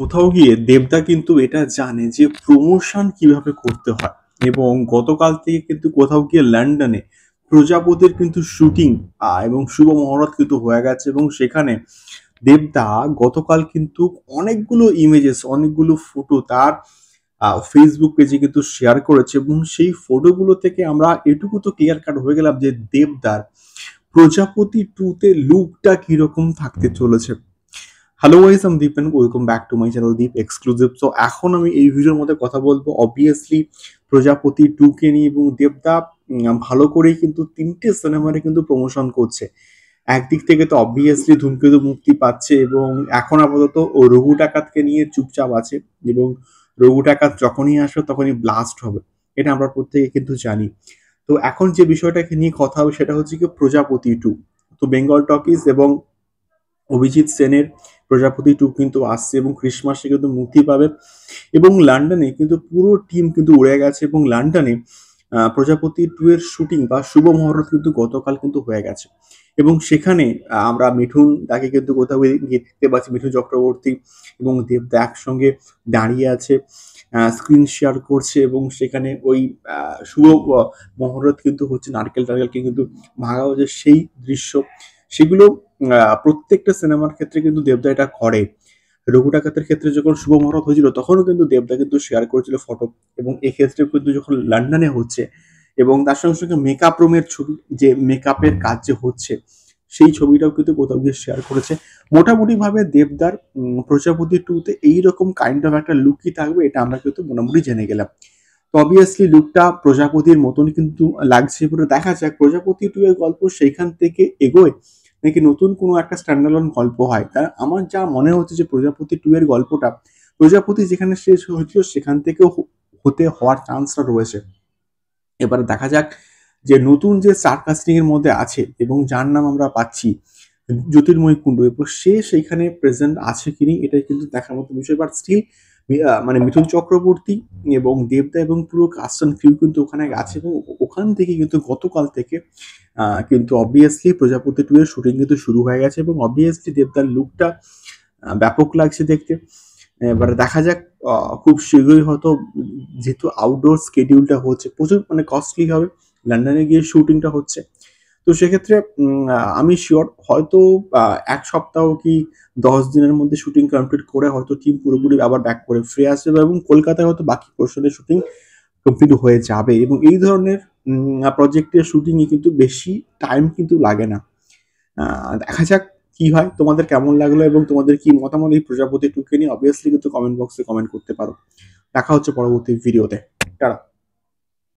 কোথাও গিয়ে দেবদা কিন্তু এটা জানে যে প্রমোশন কিভাবে করতে হয় এবং গতকাল থেকে কিন্তু কোথাও গিয়ে লন্ডনে প্রজাপতির কিন্তু শুটিং এবং শুভ মহরত কিন্তু হয়ে গেছে এবং সেখানে দেবদা গতকাল কিন্তু অনেকগুলো ইমেজেস অনেকগুলো ফটো তার ফেসবুক পেজে কিন্তু শেয়ার করেছে এবং সেই ফটোগুলো থেকে আমরা এটুকু তো ক্লিয়ার কাট হয়ে গেলাম যে দেবদার প্রজাপতি 2 তে লুকটা কিরকম থাকতে চলেছে। হ্যালো গাইস, আমি Deep and welcome back to my channel Deep exclusive. So এখন আমি এই ভিডিওর মধ্যে কথা বলবো অবভিয়াসলি প্রজাপতি 2 কে নিয়ে এবং দেবদা ভালো করেই কিন্তু 3টে সিনেমারে কিন্তু প্রমোশন করছে। একদিক থেকে তো অবভিয়াসলি ধূমকেতু মুক্তি পাচ্ছে এবং এখন আপাতত ও রঘু ডাকাতকে নিয়ে চুপচাপ আছে এবং রঘু ডাকাত যখনই আসবে তখনই ব্লাস্ট হবে, এটা আমরা প্রত্যেকে কিন্তু জানি। তো এখন যে বিষয়টাকে নিয়ে কথা হবে সেটা হচ্ছে কি প্রজাপতি 2। তো বেঙ্গল টকিজ এবং অভিজিৎ সেনের প্রজাপতি 2 কিন্তু আসছে এবং ক্রিসমাসে কিন্তু মুক্তি পাবে এবং লন্ডনে কিন্তু পুরো টিম কিন্তু উড়ে গেছে এবং লন্ডনে প্রজাপতি 2 এর শুটিং বা শুভ মহরত কিন্তু গতকাল কিন্তু হয়ে গেছে এবং সেখানে আমরা মিঠুন তাকে কিন্তু কোথাও গিয়ে দেখতে পাচ্ছি, মিঠুন চক্রবর্তী এবং দেবদা একসঙ্গে দাঁড়িয়ে আছে, স্ক্রিন শেয়ার করছে এবং সেখানে ওই শুভ মহরত কিন্তু হচ্ছে, নারকেল টারকেলকে কিন্তু ভাঙা হচ্ছে সেই দৃশ্য। সেগুলো প্রত্যেকটা সিনেমার ক্ষেত্রে কিন্তু দেবদা এটা করে। রঘু ডাকাতের ক্ষেত্রে যখন শুভ মহরত হয়েছিল তখনও কিন্তু দেবদা কিন্তু শেয়ার করেছিল ফটো এবং এক্ষেত্রে কিন্তু যখন লন্ডনে হচ্ছে এবং তার সঙ্গে সঙ্গে মেকআপ রুমের ছবি, যে মেকআপের কাজ যে হচ্ছে সেই ছবিটাও কিন্তু কোথাও গিয়ে শেয়ার করেছে। মোটামুটি ভাবে দেবদার প্রজাপতি 2 তে এইরকম কাইন্ড অফ একটা লুকই থাকবে, এটা আমরা কিন্তু মোটামুটি জেনে গেলাম। তো অবভিয়াসলি লুকটা প্রজাপতির মতনই কিন্তু লাগছে। এবারে দেখা যাক প্রজাপতি 2 এর গল্প সেইখান থেকে এগোয় নাকি নতুন কোনো একটা স্ট্যান্ডালোন গল্প হয়। কারণ আমার যা মনে হচ্ছে যে প্রজাপতি 2 এর গল্পটা প্রজাপতি যেখানে শেষ হয়েছিল সেখান থেকেও হতে হওয়ার চান্সটা রয়েছে। এবারে দেখা যাক যে নতুন যে স্টার কাস্টিং এর মধ্যে আছে এবং যার নাম আমরা পাচ্ছি জ্যোতির্ময় কুণ্ডু, এরপর সে সেইখানে প্রেজেন্ট আছে কিনি এটাই কিন্তু দেখার মতো বিষয়। বাট স্টিল মানে মিঠুন চক্রবর্তী এবং দেবদা এবং পুরো কাস্ট অ্যান্ড ক্রিউ কিন্তু ওখানে আছে এবং ওখান থেকে কিন্তু গতকাল থেকে কিন্তু অবভিয়াসলি প্রজাপতি 2 এর শুটিং কিন্তু শুরু হয়ে গেছে এবং অবভিয়াসলি দেবদার লুকটা ব্যাপক লাগছে দেখতে। এবারে দেখা যাক খুব শীঘ্রই হয়তো, যেহেতু আউটডোর স্কেডিউলটা হচ্ছে প্রচুর মানে কস্টলি হবে, লন্ডনে গিয়ে শুটিংটা হচ্ছে। তো সেক্ষেত্রে আমি শিওর হয়তো ১ সপ্তাহ কি ১০ দিনের মধ্যে শুটিং কমপ্লিট করে হয়তো টিম পুরোপুরি আবার ব্যাক করে ফিরে আসবে এবং কলকাতায় হয়তো বাকি পোরশনের শুটিং কমপ্লিট হয়ে যাবে এবং এই ধরনের প্রজেক্টের শুটিং এ কিন্তু বেশি টাইম কিন্তু লাগে না। দেখা যাক কি হয়। তোমাদের কেমন লাগলো এবং তোমাদের কি মতামত এই প্রজাপতি 2 কে নিয়ে অবভিয়াসলি কিন্তু কমেন্ট বক্সে কমেন্ট করতে পারো। দেখা হচ্ছে পরবর্তী ভিডিওতে। টাটা।